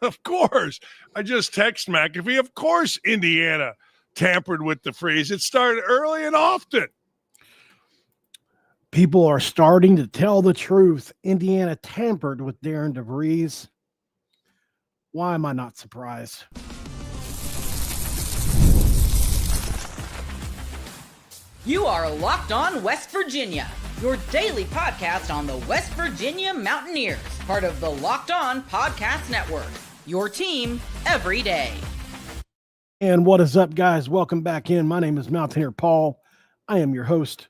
Of course. I just text McAfee. Of course, Indiana tampered with the freeze. It started early and often. People are starting to tell the truth. Indiana tampered with Darian Devries. Why am I not surprised? You are Locked On West Virginia, your daily podcast on the West Virginia Mountaineers, part of the Locked On Podcast Network, your team every day. And what is up, guys? Welcome back in. My name is Mountaineer Paul. I am your host.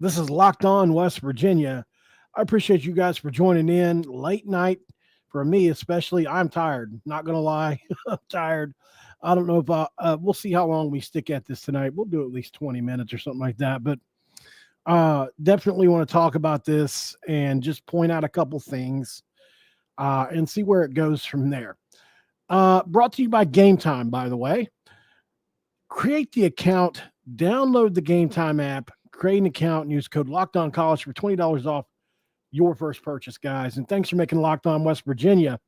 This is Locked On West Virginia. I appreciate you guys for joining in. Late night for me, especially. I'm tired. Not going to lie. I'm tired. I don't know if we'll see how long we stick at this tonight. We'll do at least 20 minutes or something like that. But definitely want to talk about this and just point out a couple things and see where it goes from there. Brought to you by Game Time, by the way. Create the account, download the Game Time app, create an account, and use code LOCKEDONCollege for $20 off your first purchase, guys. And thanks for making Locked On West Virginia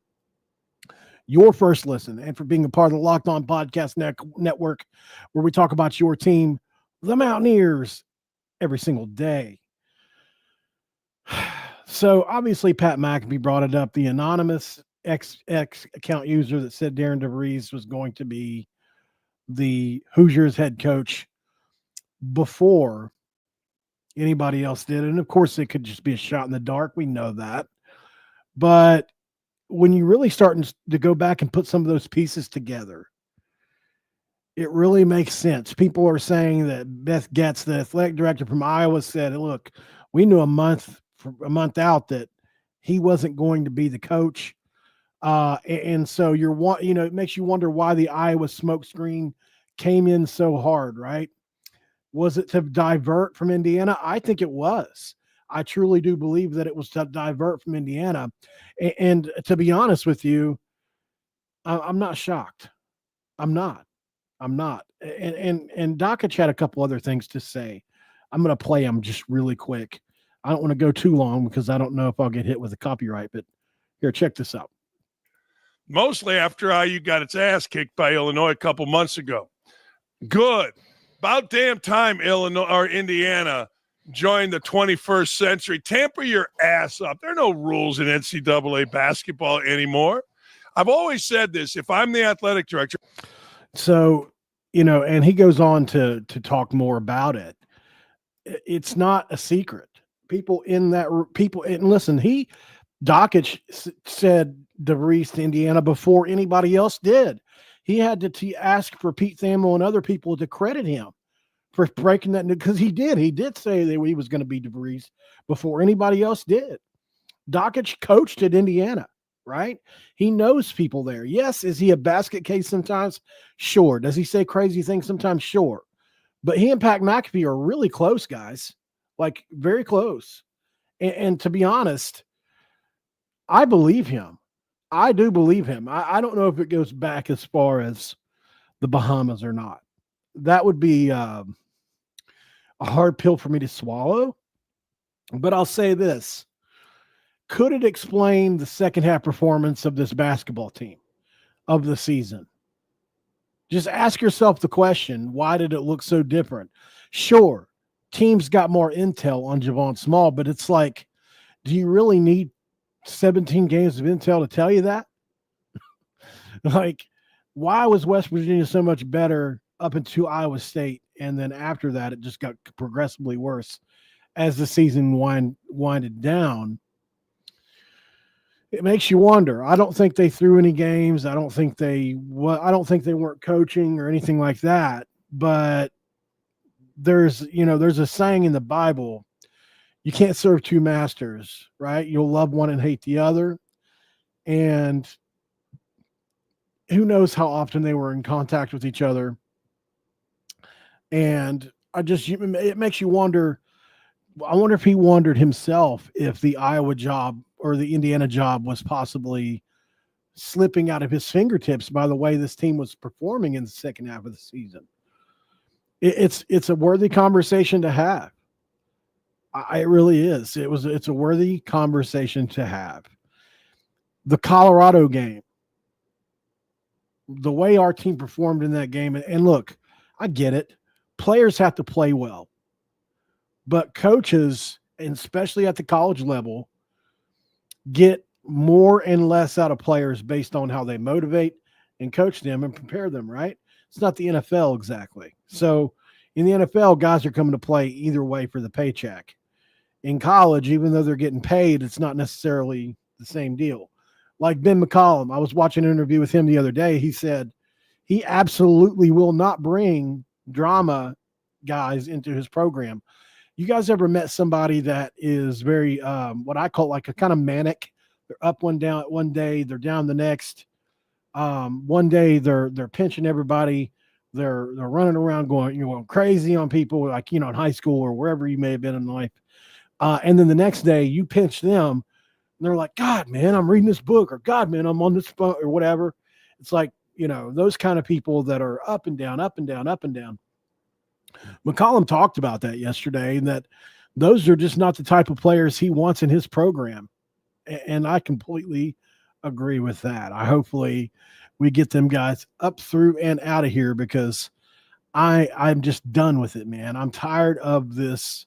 your first listen, and for being a part of the Locked On Podcast Network, where we talk about your team, the Mountaineers, every single day. So obviously Pat McAfee brought it up, the anonymous X account user that said Darian Devries was going to be the Hoosiers head coach before anybody else did. And of course it could just be a shot in the dark. We know that. But when you really starting to go back and put some of those pieces together, it really makes sense. People are saying that Beth Getz, the athletic director from Iowa, said, look, we knew a month out that he wasn't going to be the coach. And so it makes you wonder why the Iowa smokescreen came in so hard, right? Was it to divert from Indiana? I think it was. I truly do believe that it was to divert from Indiana. And to be honest with you, I'm not shocked. I'm not. And Dakich had a couple other things to say. I'm going to play them just really quick. I don't want to go too long because I don't know if I'll get hit with a copyright, but here, check this out. Mostly after IU got its ass kicked by Illinois a couple months ago. Good. About damn time Illinois or Indiana join the 21st century. Tamper your ass up. There are no rules in NCAA basketball anymore. I've always said this. If I'm the athletic director. So, and he goes on to talk more about it. It's not a secret. And listen, Dakich said DeVries to Indiana before anybody else did. He had to ask for Pete Thamel and other people to credit him for breaking that, because he did say that he was going to be DeVries before anybody else did. Dakich coached at Indiana, right? He knows people there. Yes. Is he a basket case sometimes? Sure. Does he say crazy things sometimes? Sure. But he and Pat McAfee are really close, guys, like very close. And to be honest, I believe him. I do believe him. I don't know if it goes back as far as the Bahamas or not. That would be a hard pill for me to swallow. But I'll say this. Could it explain the second half performance of this basketball team of the season? Just ask yourself the question, why did it look so different? Sure, teams got more intel on Javon Small, but it's like, do you really need 17 games of intel to tell you that? Like, why was West Virginia so much better up into Iowa State, and then after that it just got progressively worse as the season winded down? It makes you wonder. I don't think they threw any games. I don't think they weren't coaching or anything like that. But there's a saying in the Bible, you can't serve two masters, right? You'll love one and hate the other. And who knows how often they were in contact with each other. And it makes you wonder. I wonder if he wondered himself if the Iowa job or the Indiana job was possibly slipping out of his fingertips by the way this team was performing in the second half of the season. It's a worthy conversation to have. It really is. It's a worthy conversation to have. The Colorado game, the way our team performed in that game, and look, I get it. Players have to play well, but coaches, and especially at the college level, get more and less out of players based on how they motivate and coach them and prepare them, right? It's not the NFL exactly. So in the NFL, guys are coming to play either way for the paycheck. In college, even though they're getting paid, it's not necessarily the same deal. Like Ben McCollum, I was watching an interview with him the other day. He said he absolutely will not bring drama guys into his program. You guys ever met somebody that is very, what I call like a kind of manic? They're up one day, they're down the next. One day they're pinching everybody. They're running around going crazy on people, like, in high school or wherever you may have been in life. And then the next day you pinch them and they're like, God, man, I'm reading this book, or God, man, I'm on this phone, or whatever. It's like, those kind of people that are up and down, up and down, up and down. McCollum talked about that yesterday, and that those are just not the type of players he wants in his program. And I completely agree with that. Hopefully we get them guys up through and out of here, because I'm just done with it, man. I'm tired of this.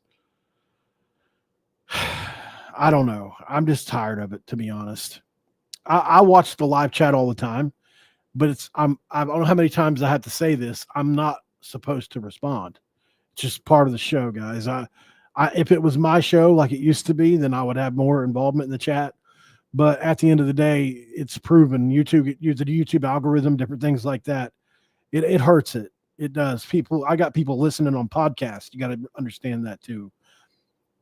I don't know. I'm just tired of it, to be honest. I watch the live chat all the time, but I don't know how many times I have to say this. I'm not supposed to respond. It's just part of the show, guys. If it was my show like it used to be, then I would have more involvement in the chat. But at the end of the day, it's proven the YouTube algorithm, different things like that. It hurts it. It does. I got people listening on podcasts. You got to understand that too.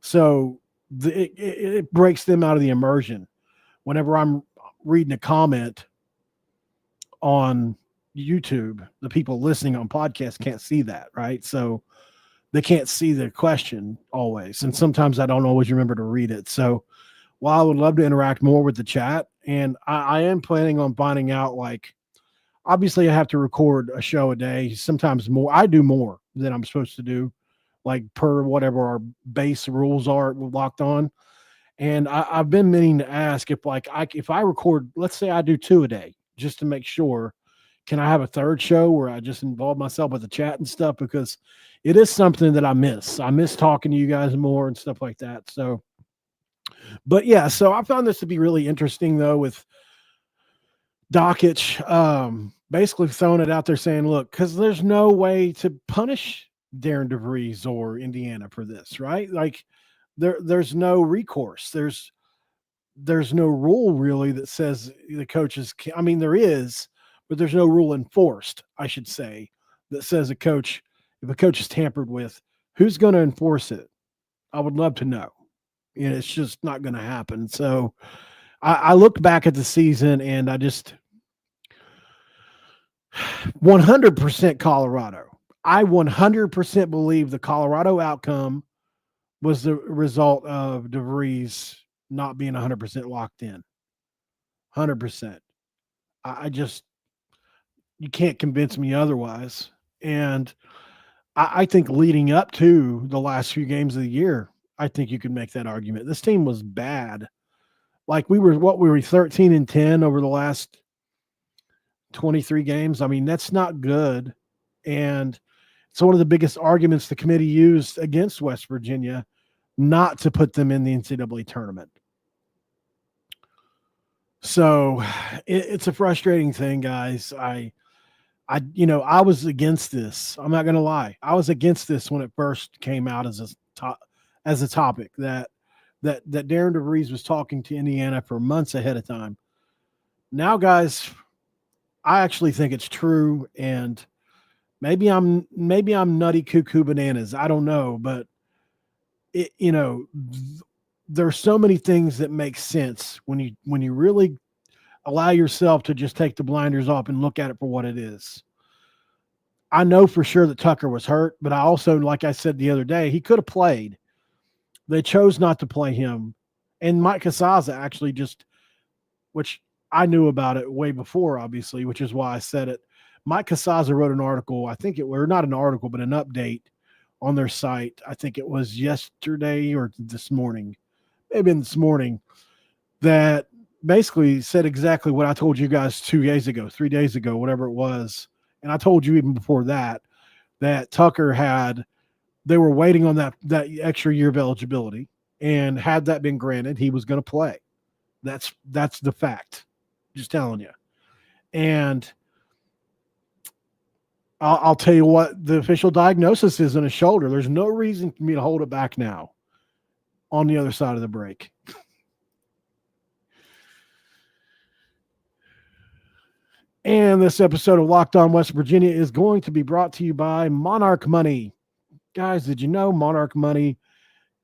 So it breaks them out of the immersion. Whenever I'm reading a comment on YouTube, the people listening on podcasts can't see that, right? So they can't see the question always. And sometimes I don't always remember to read it. So while I would love to interact more with the chat, and I am planning on finding out, like, obviously I have to record a show a day, sometimes more. I do more than I'm supposed to do, like per whatever our base rules are locked on. And I've been meaning to ask if I record, let's say I do 2 a day, just to make sure, can I have a third show where I just involve myself with the chat and stuff? Because it is something that I miss. I miss talking to you guys more and stuff like that. So, but yeah, so I found this to be really interesting though, with Dakich basically throwing it out there saying, look, because there's no way to punish Darian Devries or Indiana for this, right? Like there's no recourse. There's no rule really that says the coaches can, I mean, there is, but there's no rule enforced, I should say, that says if a coach is tampered with, who's going to enforce it? I would love to know. It's just not going to happen. So I look back at the season and I just 100% Colorado. I 100% believe the Colorado outcome was the result of DeVries not being 100% locked in. 100%. You can't convince me otherwise. And I think leading up to the last few games of the year, I think you could make that argument. This team was bad. Like we were 13-10 over the last 23 games. I mean, that's not good. And it's one of the biggest arguments the committee used against West Virginia, not to put them in the NCAA tournament. So it's a frustrating thing, guys. I was against this. I'm not going to lie. I was against this when it first came out as a topic that Darian DeVries was talking to Indiana for months ahead of time. Now, guys, I actually think it's true, and maybe I'm nutty cuckoo bananas. I don't know, but there's so many things that make sense when you really allow yourself to just take the blinders off and look at it for what it is. I know for sure that Tucker was hurt, but I also, like I said the other day, he could have played. They chose not to play him. And Mike Casazza actually which I knew about it way before, obviously, which is why I said it. Mike Casazza wrote an article, not an article, but an update on their site. I think it was yesterday or this morning, maybe this morning, that basically said exactly what I told you guys 2 days ago, 3 days ago, whatever it was. And I told you even before that Tucker they were waiting on that extra year of eligibility. And had that been granted, he was going to play. That's the fact. Just telling you. And I'll tell you what the official diagnosis is on his shoulder. There's no reason for me to hold it back now on the other side of the break. And this episode of Locked On West Virginia is going to be brought to you by Monarch Money. Guys, did you know Monarch Money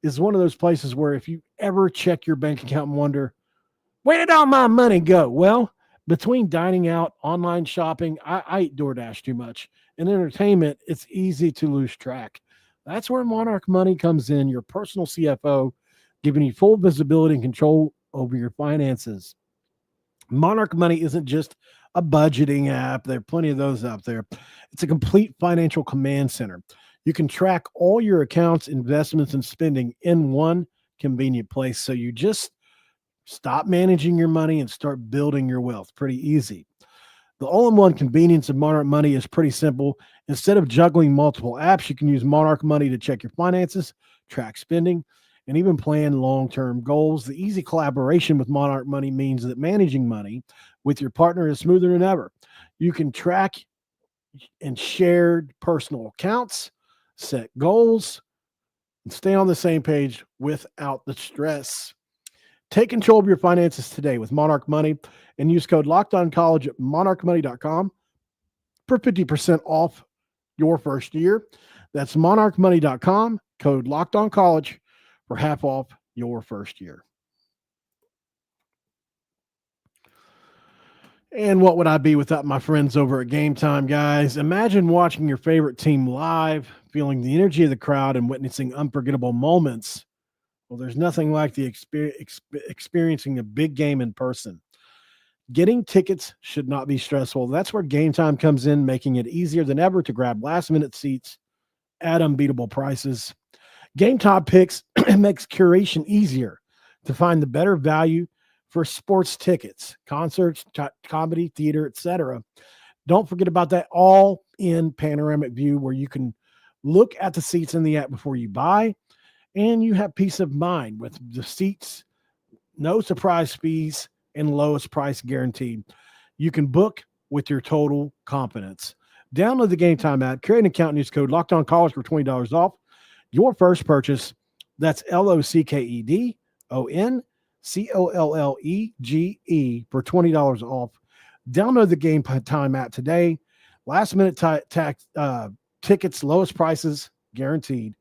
is one of those places where if you ever check your bank account and wonder, where did all my money go? Well, between dining out, online shopping, I eat DoorDash too much, and entertainment, it's easy to lose track. That's where Monarch Money comes in, your personal CFO, giving you full visibility and control over your finances. Monarch Money isn't just a budgeting app. There are plenty of those out there. It's a complete financial command center. You can track all your accounts, investments, and spending in one convenient place. So you just stop managing your money and start building your wealth. Pretty easy. The all-in-one convenience of Monarch Money is pretty simple. Instead of juggling multiple apps, you can use Monarch Money to check your finances, track spending, and even plan long-term goals. The easy collaboration with Monarch Money means that managing money with your partner is smoother than ever. You can track and share personal accounts, set goals, and stay on the same page without the stress. Take control of your finances today with Monarch Money and use code LOCKEDONCollege at monarchmoney.com for 50% off your first year. That's monarchmoney.com, code LOCKEDONCollege for half off your first year. And what would I be without my friends over at Game Time, guys? Imagine watching your favorite team live, feeling the energy of the crowd, and witnessing unforgettable moments. Well, there's nothing like the experiencing a big game in person. Getting tickets should not be stressful. That's where Game Time comes in, making it easier than ever to grab last-minute seats at unbeatable prices. Game Time Picks makes curation easier to find the better value for sports tickets, concerts, comedy, theater, etc. Don't forget about that all-in panoramic view where you can look at the seats in the app before you buy, and you have peace of mind with the seats, no surprise fees, and lowest price guaranteed. You can book with your total confidence. Download the Game Time app, create an account, and use code LOCKEDONCollege for $20 off your first purchase. That's LOCKEDONCOLLEGE for $20 off. Download the Game Time app today. Last minute tickets, lowest prices guaranteed.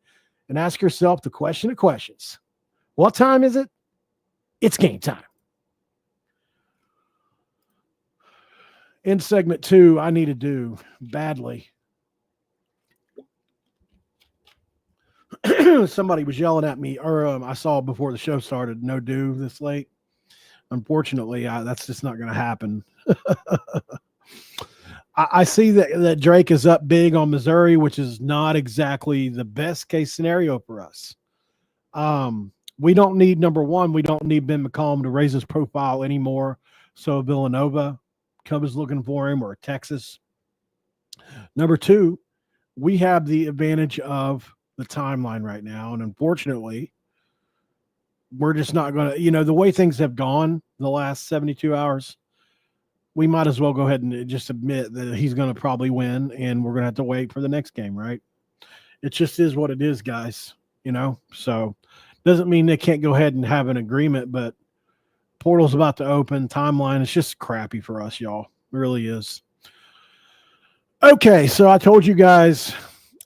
And ask yourself the question of questions. What time is it? It's game time. In segment 2, I need to do badly. Somebody was yelling at me, or I saw before the show started, no do this late. Unfortunately, that's just not going to happen. I see that Drake is up big on Missouri, which is not exactly the best case scenario for us. We don't need, number one, we don't need Ben McCollum to raise his profile anymore. So Villanova, Cubs looking for him, or Texas. Number two, we have the advantage of the timeline right now. And unfortunately, we're just not going to, the way things have gone the last 72 hours, we might as well go ahead and just admit that he's going to probably win, and we're going to have to wait for the next game, right? It just is what it is, guys, So doesn't mean they can't go ahead and have an agreement, but portal's about to open. Timeline is just crappy for us, y'all. It really is. Okay, so I told you guys,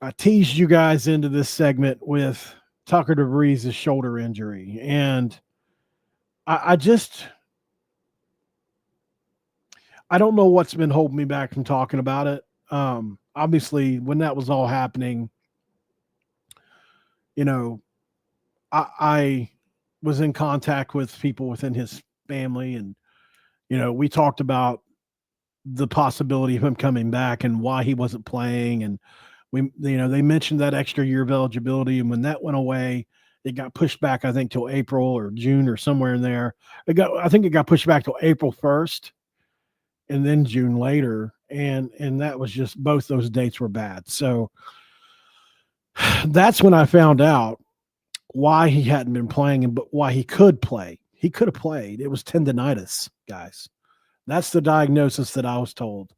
I teased you guys into this segment with Tucker DeVries' shoulder injury, and I don't know what's been holding me back from talking about it. Obviously, when that was all happening, I was in contact with people within his family, and, we talked about the possibility of him coming back and why he wasn't playing. And they mentioned that extra year of eligibility. And when that went away, It got pushed back, I think, till April or June or somewhere in there. I think it got pushed back till April 1st and then June later. And that was just, both those dates were bad. So that's when I found out why he hadn't been playing, but why he could play. He could have played. It was tendonitis, guys. That's the diagnosis that I was told.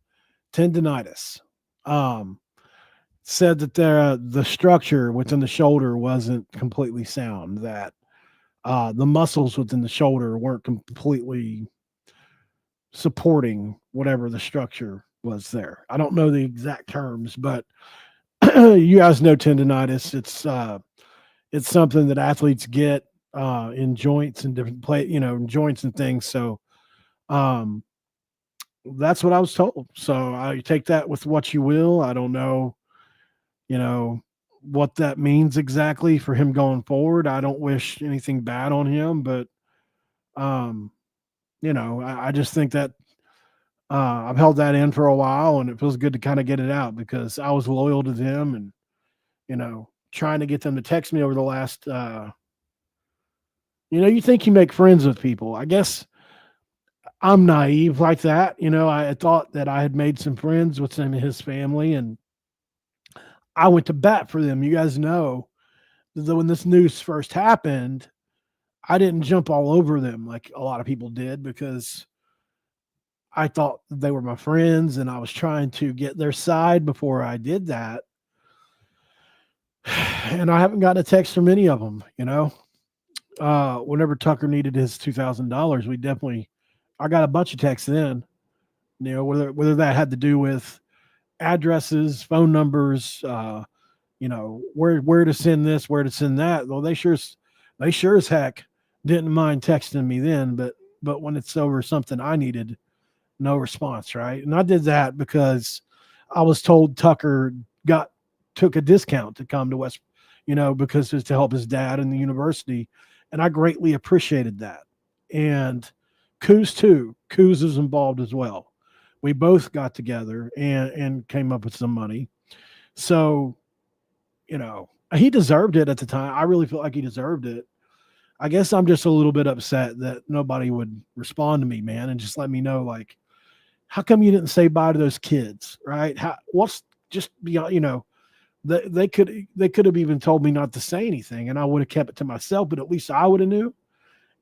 Tendonitis. Said that the structure within the shoulder wasn't completely sound, that the muscles within the shoulder weren't completely supporting whatever the structure was there. I don't know the exact terms, but you guys know tendonitis. It's something that athletes get in joints and different joints and things. So that's what I was told. So I take that with what you will. I don't know, what that means exactly for him going forward. I don't wish anything bad on him, but I just think that I've held that in for a while, and it feels good to kind of get it out because I was loyal to them, and trying to get them to text me over the last you think you make friends with people. I guess I'm naive like that. I thought that I had made some friends with him and his family, and I went to bat for them. You guys know that when this news first happened, I didn't jump all over them like a lot of people did, because I thought they were my friends and I was trying to get their side before I did that. And I haven't gotten a text from any of them, whenever Tucker needed his $2,000, I got a bunch of texts then, whether that had to do with addresses, phone numbers, where to send this, where to send that. Well, they sure as heck didn't mind texting me then, but when it's over something I needed, no response, right? And I did that because I was told Tucker took a discount to come to West, because it's to help his dad in the university. And I greatly appreciated that. And Coos too. Coos is involved as well. We both got together and came up with some money. So, he deserved it at the time. I really feel like he deserved it. I guess I'm just a little bit upset that nobody would respond to me, man, and just let me know, like, how come you didn't say bye to those kids, right? They could have even told me not to say anything, and I would have kept it to myself, but at least I would have knew.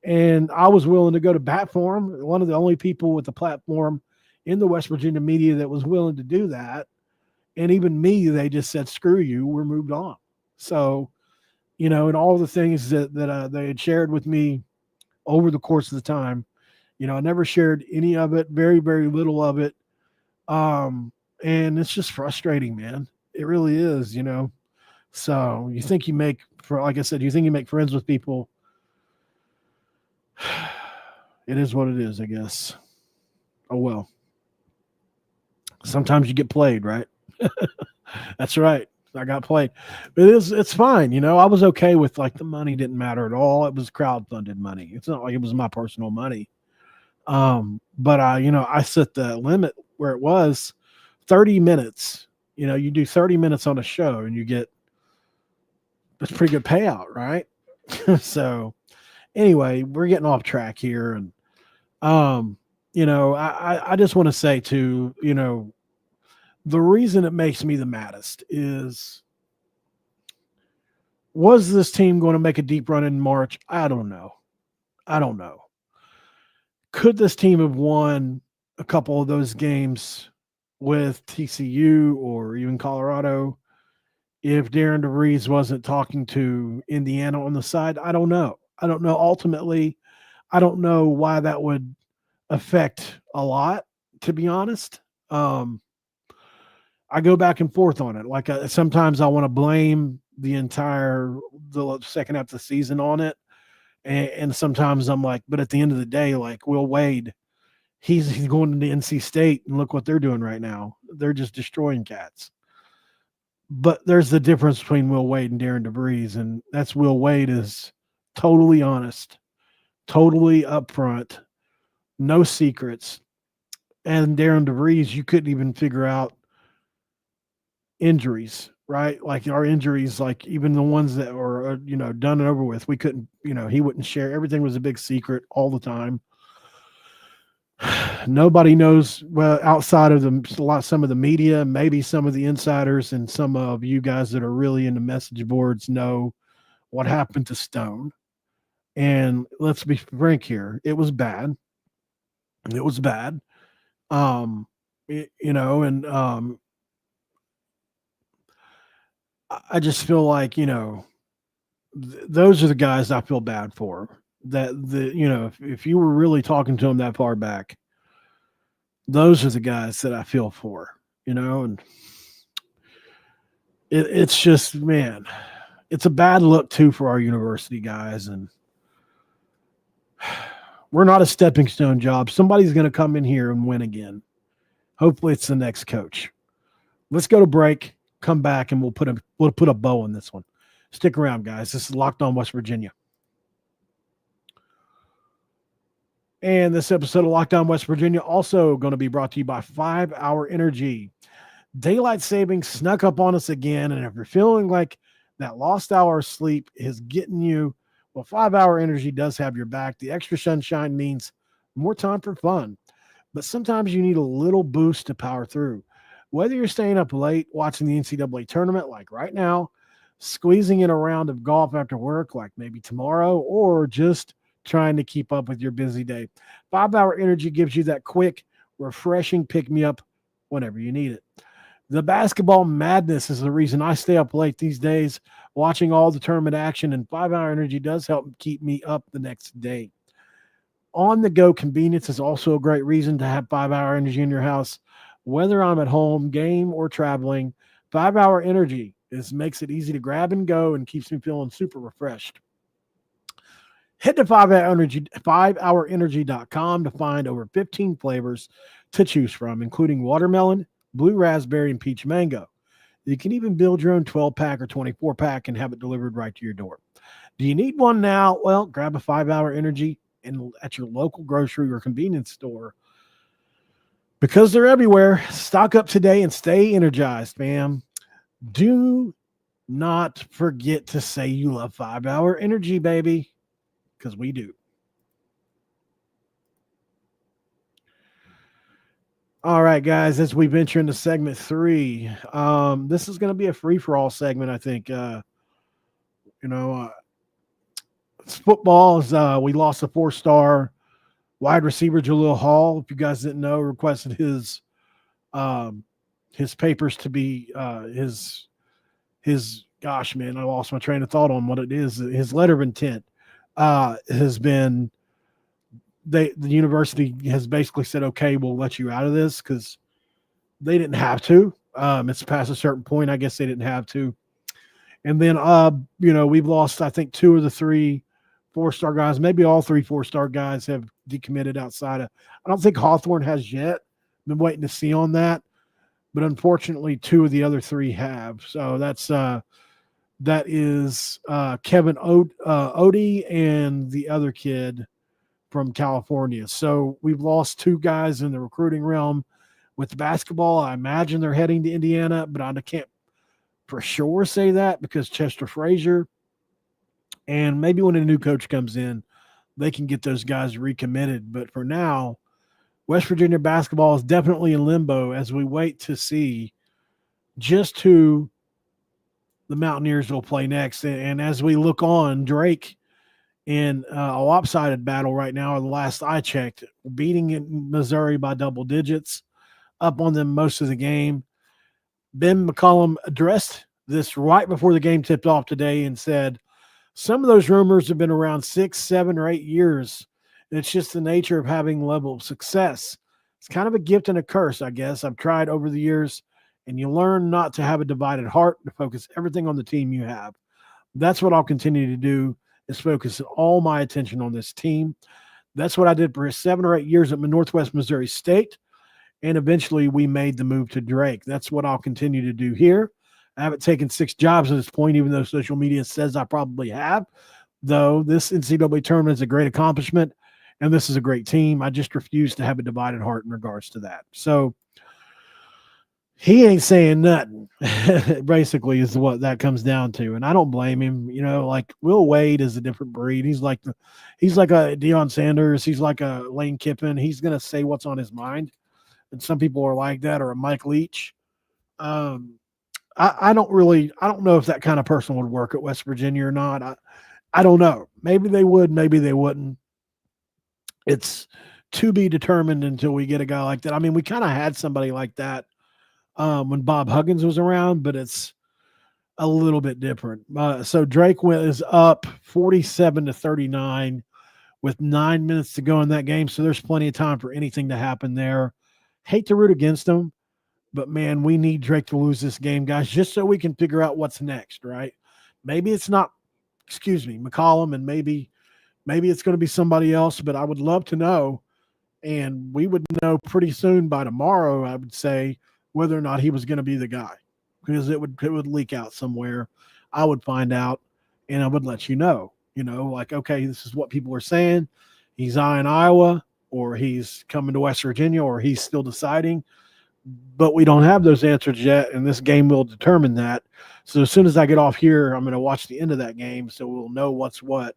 And I was willing to go to bat for him. One of the only people with the platform in the West Virginia media that was willing to do that. And even me, they just said, screw you, we're moved on. So, and all the things that they had shared with me over the course of the time, I never shared any of it, very, very little of it. And it's just frustrating, man. It really is, So you think you make friends with people. It is what it is, I guess. Oh, well. Sometimes you get played, right? That's right. I got played. It's fine. I was okay with, like, the money didn't matter at all. It was crowdfunded money. It's not like it was my personal money. But I set the limit where it was 30 minutes. You do 30 minutes on a show and you get that's pretty good payout, right? So anyway, we're getting off track here. And, I just want to say too, the reason it makes me the maddest is, was this team going to make a deep run in March? I don't know. Could this team have won a couple of those games with TCU or even Colorado if Darian Devries wasn't talking to Indiana on the side? I don't know. Ultimately, I don't know why that would affect a lot, to be honest. I go back and forth on it. Like, sometimes I want to blame the second half of the season on it. And sometimes I'm like, but at the end of the day, like, Will Wade, he's going to NC State, and look what they're doing right now. They're just destroying cats. But there's the difference between Will Wade and Darian Devries, and that's Will Wade is totally honest, totally upfront, no secrets. And Darian Devries, you couldn't even figure out injuries right? Like our injuries, like even the ones that were, done and over with, we couldn't, he wouldn't share. Everything was a big secret all the time. Nobody knows, well, outside of some of the media, maybe some of the insiders and some of you guys that are really into message boards know what happened to Stone. And let's be frank here. It was bad. It was bad. I just feel like, those are the guys I feel bad for. If you were really talking to them that far back, those are the guys that I feel for, and it's just, man, it's a bad look too for our university guys. And we're not a stepping stone job. Somebody's going to come in here and win again. Hopefully it's the next coach. Let's go to break, come back, and we'll put a bow on this one. Stick around, guys. This is Locked On West Virginia. And this episode of Locked On West Virginia also going to be brought to you by 5 Hour Energy. Daylight savings snuck up on us again, and if you're feeling like that lost hour of sleep is getting you, well, 5 Hour Energy does have your back. The extra sunshine means more time for fun, but sometimes you need a little boost to power through. Whether you're staying up late watching the NCAA tournament like right now, squeezing in a round of golf after work like maybe tomorrow, or just trying to keep up with your busy day, 5 Hour Energy gives you that quick, refreshing pick-me-up whenever you need it. The basketball madness is the reason I stay up late these days, watching all the tournament action, and 5 Hour Energy does help keep me up the next day. On-the-go convenience is also a great reason to have 5 Hour Energy in your house. Whether I'm at home, game, or traveling, 5 Hour Energy makes it easy to grab and go and keeps me feeling super refreshed. Head to 5hourenergy.com to find over 15 flavors to choose from, including watermelon, blue raspberry, and peach mango. You can even build your own 12-pack or 24-pack and have it delivered right to your door. Do you need one now? Well, grab a 5 Hour Energy at your local grocery or convenience store, because they're everywhere. Stock up today and stay energized, fam. Do not forget to say you love 5 Hour Energy, baby, because we do. All right, guys, as we venture into segment 3, this is going to be a free-for-all segment, I think. It's football. We lost a 4-star wide receiver, Jaleel Hall. If you guys didn't know, requested his papers to be his gosh, man, I lost my train of thought on what it is. His letter of intent has been, the university has basically said, okay, we'll let you out of this, because they didn't have to. It's past a certain point. I guess they didn't have to. And then, we've lost, I think, 2 of the 3 4-star guys. Maybe all 3 4-star guys have decommitted outside of, I don't think Hawthorne has yet. Been waiting to see on that. But unfortunately, 2 of the other 3 have. So that is Kevin Odie and the other kid from California. So we've lost 2 guys in the recruiting realm. With basketball, I imagine they're heading to Indiana, but I can't for sure say that, because Chester Frazier, and maybe when a new coach comes in, they can get those guys recommitted. But for now, West Virginia basketball is definitely in limbo as we wait to see just who the Mountaineers will play next. And as we look on, Drake in a lopsided battle right now, the last I checked, beating Missouri by double digits, up on them most of the game. Ben McCollum addressed this right before the game tipped off today and said, some of those rumors have been around 6, 7, or 8 years. And it's just the nature of having level of success. It's kind of a gift and a curse, I guess. I've tried over the years, and you learn not to have a divided heart, to focus everything on the team you have. That's what I'll continue to do, is focus all my attention on this team. That's what I did for 7 or 8 years at Northwest Missouri State. And eventually we made the move to Drake. That's what I'll continue to do here. I haven't taken 6 jobs at this point, even though social media says I probably have. Though this NCAA tournament is a great accomplishment, and this is a great team. I just refuse to have a divided heart in regards to that. So, he ain't saying nothing. Basically, is what that comes down to, and I don't blame him. Like Will Wade is a different breed. He's like a Deion Sanders. He's like a Lane Kiffin. He's gonna say what's on his mind, and some people are like that, or a Mike Leach. I don't know if that kind of person would work at West Virginia or not. I don't know. Maybe they would, maybe they wouldn't. It's to be determined until we get a guy like that. I mean, we kind of had somebody like that when Bob Huggins was around, but it's a little bit different. So Drake is up 47-39 with 9 minutes to go in that game. So there's plenty of time for anything to happen there. Hate to root against them, but man, we need Drake to lose this game, guys, just so we can figure out what's next, right? Maybe it's not, McCollum, and maybe it's going to be somebody else, but I would love to know. And we would know pretty soon by tomorrow, I would say, whether or not he was going to be the guy, because it would leak out somewhere. I would find out, and I would let you know, like, okay, this is what people are saying. He's eyeing Iowa, or he's coming to West Virginia, or he's still deciding. But we don't have those answers yet, and this game will determine that. So as soon as I get off here, I'm going to watch the end of that game, so we'll know what's what.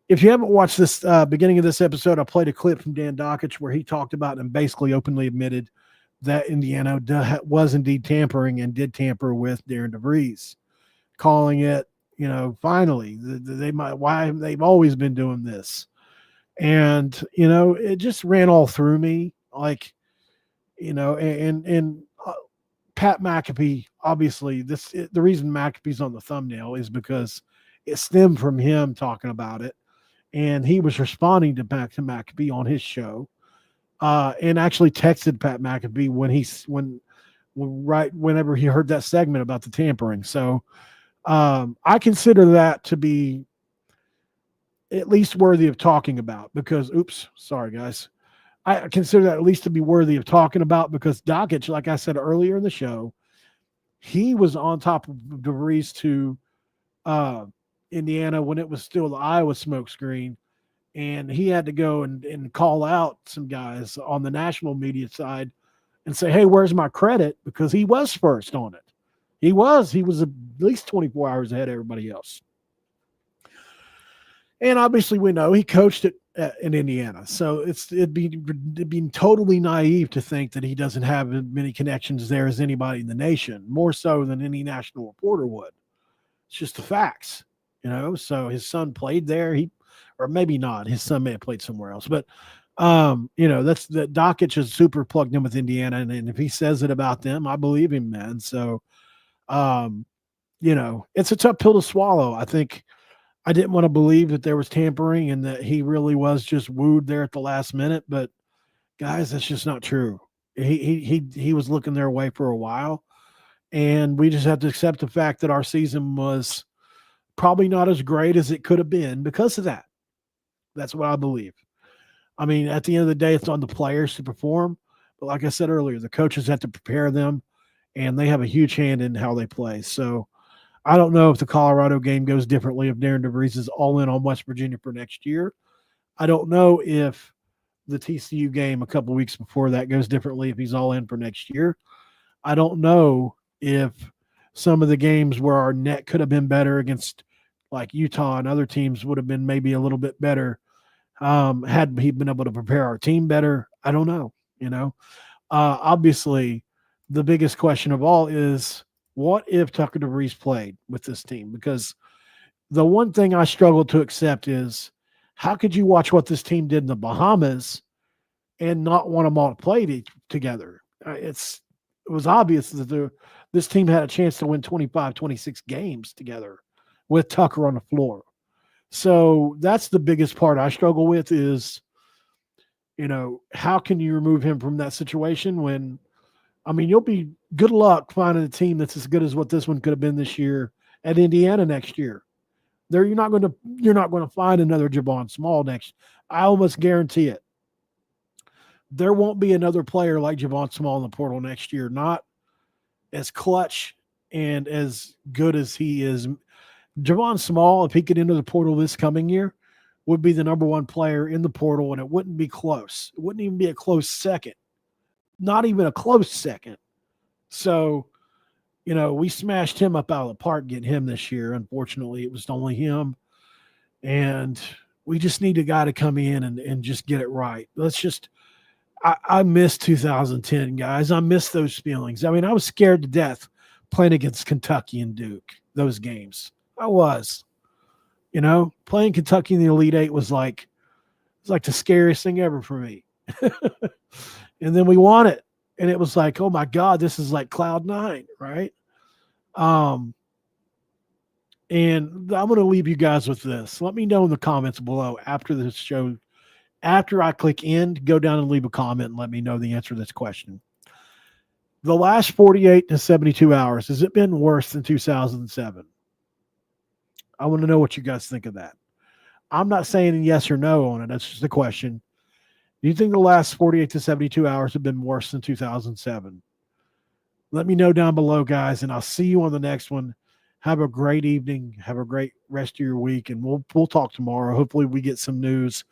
If you haven't watched this beginning of this episode, I played a clip from Dan Dakich where he talked about and basically openly admitted that Indiana was indeed tampering and did tamper with Darian Devries, calling it, finally, they've always been doing this. And, it just ran all through me, like, and Pat McAfee, obviously, the reason McAfee's on the thumbnail is because it stemmed from him talking about it. And he was responding to McAfee on his show, and actually texted Pat McAfee whenever he heard that segment about the tampering. So I consider that to be at least worthy of talking about, because, sorry guys. I consider that at least to be worthy of talking about, because Dakich, like I said earlier in the show, he was on top of DeVries to Indiana when it was still the Iowa smokescreen, and he had to go and call out some guys on the national media side and say, hey, where's my credit? Because he was first on it. He was at least 24 hours ahead of everybody else. And obviously we know he coached it in Indiana. So it'd be totally naive to think that he doesn't have as many connections there as anybody in the nation, more so than any national reporter would. It's just the facts, So his son played there. Or maybe not. His son may have played somewhere else. But, that's the Dakich is super plugged in with Indiana. And if he says it about them, I believe him, man. So, it's a tough pill to swallow. I think I didn't want to believe that there was tampering and that he really was just wooed there at the last minute. But, guys, that's just not true. He was looking their way for a while. And we just have to accept the fact that our season was probably not as great as it could have been because of that. That's what I believe. I mean, at the end of the day, it's on the players to perform. But like I said earlier, the coaches have to prepare them, and they have a huge hand in how they play. So I don't know if the Colorado game goes differently if Darian Devries is all in on West Virginia for next year. I don't know if the TCU game a couple weeks before that goes differently if he's all in for next year. I don't know if some of the games where our net could have been better against like Utah and other teams would have been maybe a little bit better had he been able to prepare our team better. I don't know, obviously the biggest question of all is, what if Tucker DeVries played with this team? Because the one thing I struggle to accept is, how could you watch what this team did in the Bahamas and not want them all to play together? It was obvious that this team had a chance to win 25, 26 games together with Tucker on the floor. So that's the biggest part I struggle with is, how can you remove him from that situation when, you'll be good luck finding a team that's as good as what this one could have been this year at Indiana next year. You're not going to find another Javon Small next. I almost guarantee it. There won't be another player like Javon Small in the portal next year, not as clutch and as good as he is. Javon Small, if he could enter the portal this coming year, would be the number one player in the portal, and it wouldn't be close. It wouldn't even be a close second. Not even a close second So, we smashed him up out of the park getting him this year. Unfortunately, it was only him. And we just need a guy to come in and just get it right. I miss 2010, guys. I miss those feelings. I mean, I was scared to death playing against Kentucky and Duke, those games. I was. Playing Kentucky in the Elite Eight was like the scariest thing ever for me. And then we won it. And it was like, oh my God, this is like cloud nine, right? And I'm going to leave you guys with this. Let me know in the comments below after this show. After I click end, go down and leave a comment and let me know the answer to this question. The last 48 to 72 hours, has it been worse than 2007? I want to know what you guys think of that. I'm not saying yes or no on it. That's just a question. Do you think the last 48 to 72 hours have been worse than 2007? Let me know down below, guys, and I'll see you on the next one. Have a great evening. Have a great rest of your week, and we'll talk tomorrow. Hopefully we get some news.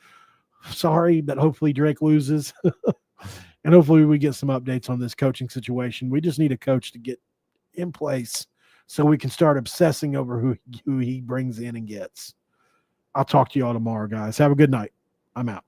Sorry, but hopefully Drake loses. And hopefully we get some updates on this coaching situation. We just need a coach to get in place so we can start obsessing over who he brings in and gets. I'll talk to you all tomorrow, guys. Have a good night. I'm out.